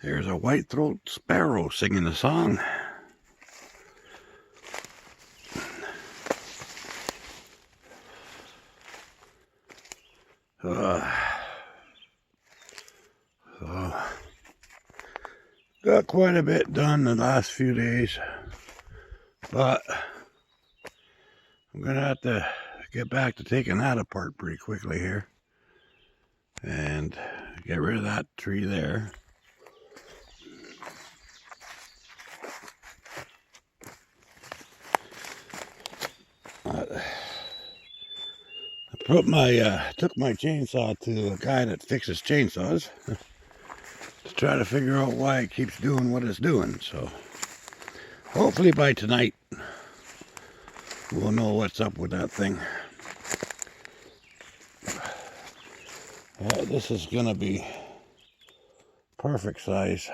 There's a white-throat sparrow singing a song. Got quite a bit done the last few days, but I'm gonna have to get back to taking that apart pretty quickly here and get rid of that tree there. I took my chainsaw to a guy that fixes chainsaws to try to figure out why it keeps doing what it's doing. So hopefully by tonight we'll know what's up with that thing. This is gonna be perfect size.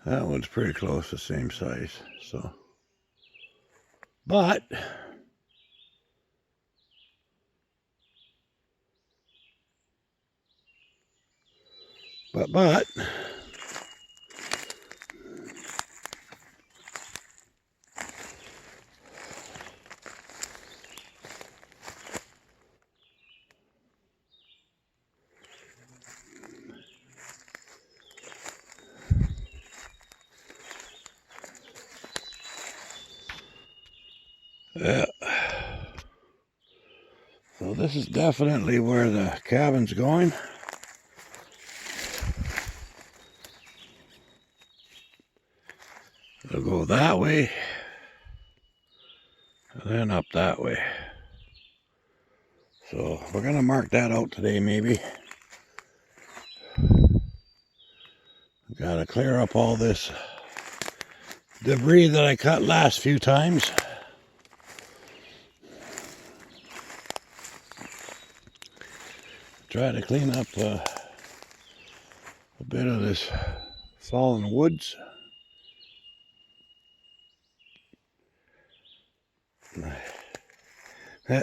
That one's pretty close, the same size. So, but yeah. So this is definitely where the cabin's going. It'll go that way, and then up that way. So we're gonna mark that out today, maybe. Gotta clear up all this debris that I cut last few times. Try to clean up a bit of this fallen woods. We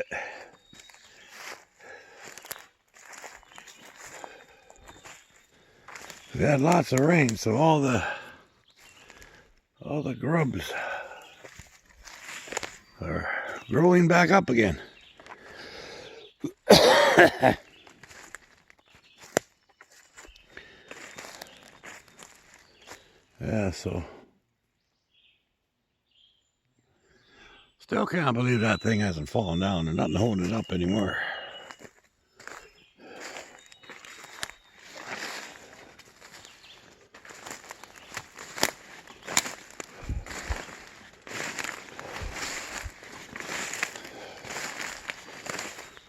had lots of rain, so all the grubs are growing back up again. Yeah, so still can't believe that thing hasn't fallen down and nothing holding it up anymore.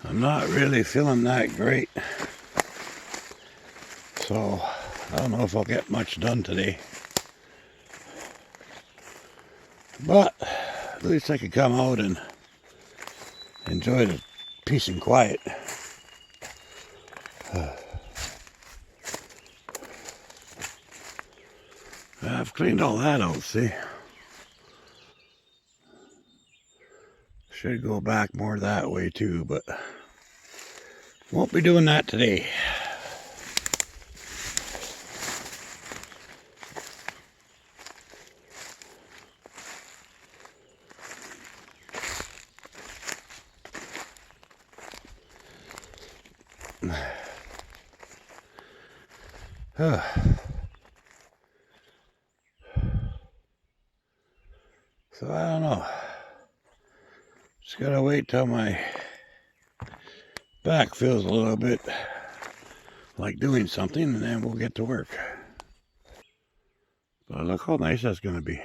I'm not really feeling that great, so I don't know if I'll get much done today. But at least I could come out and enjoy the peace and quiet. I've cleaned all that out, see? Should go back more that way too, but won't be doing that today. So I don't know. Just gotta wait till my back feels a little bit like doing something, and then we'll get to work. But look how nice that's gonna be.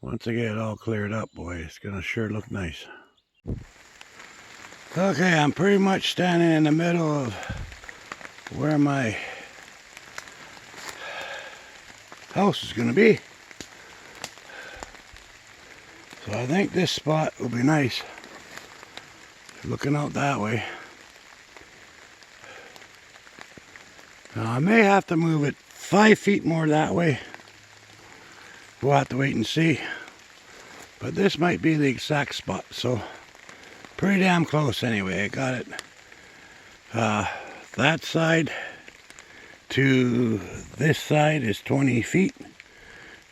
Once I get it all cleared up, boy, it's gonna sure look nice. Okay, I'm pretty much standing in the middle of where my house is going to be. So I think this spot will be nice. Looking out that way. Now I may have to move it 5 feet more that way. We'll have to wait and see. But this might be the exact spot, so pretty damn close anyway. I got it. That side to this side is 20 feet.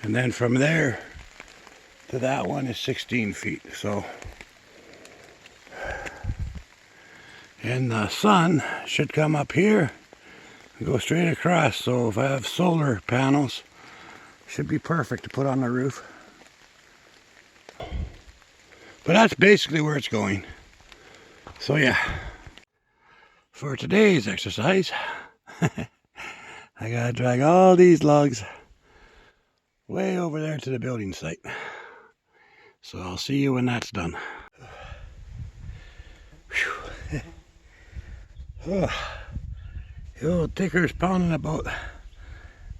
And then from there to that one is 16 feet. So, and the sun should come up here and go straight across. So if I have solar panels, it should be perfect to put on the roof. But that's basically where it's going. So yeah, for today's exercise, I gotta drag all these logs way over there to the building site. So I'll see you when that's done. Oh, the old ticker's pounding about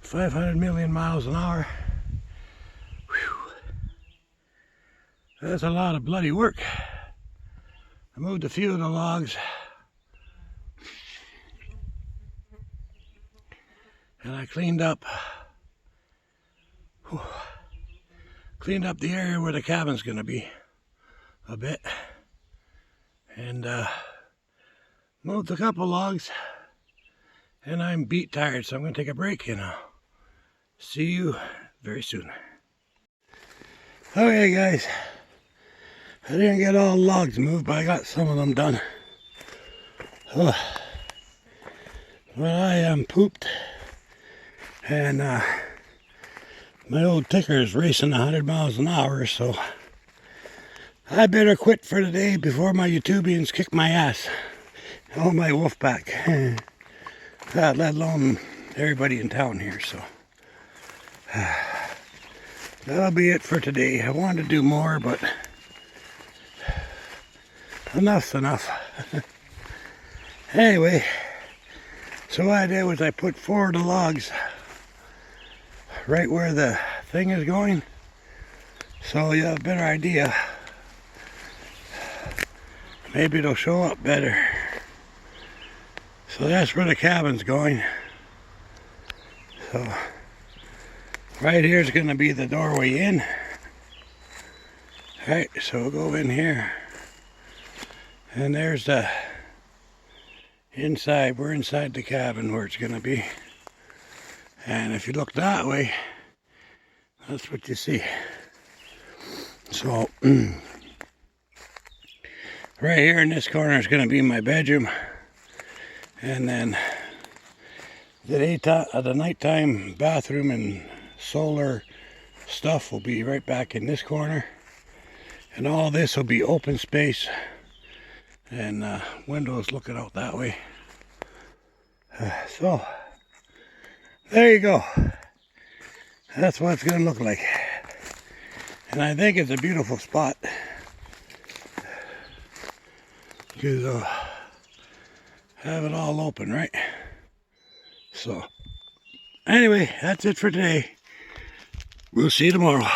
500 million miles an hour. Whew. That's a lot of bloody work. I moved a few of the logs. And I cleaned up the area where the cabin's gonna be a bit. And moved a couple logs. And I'm beat tired, so I'm gonna take a break and I'll see you very soon. Okay guys, I didn't get all the logs moved, but I got some of them done. But I am pooped. And my old ticker is racing 100 miles an hour, so I better quit for the day before my YouTubians kick my ass. Oh, my wolf pack. Let alone everybody in town here, so that'll be it for today. I wanted to do more, but enough's enough. Anyway, so what I did was I put 4 of the logs right where the thing is going, so you have a better idea. Maybe it'll show up better. So that's where the cabin's going. So right here is going to be the doorway in. Alright, so we'll go in here. And there's the inside. We're inside the cabin where it's going to be. And if you look that way, that's what you see. So right here in this corner is going to be my bedroom. And then the nighttime bathroom and solar stuff will be right back in this corner. And all this will be open space and windows looking out that way. So there you go. That's what it's going to look like. And I think it's a beautiful spot. Because have it all open, right? So anyway, that's it for today. We'll see you tomorrow.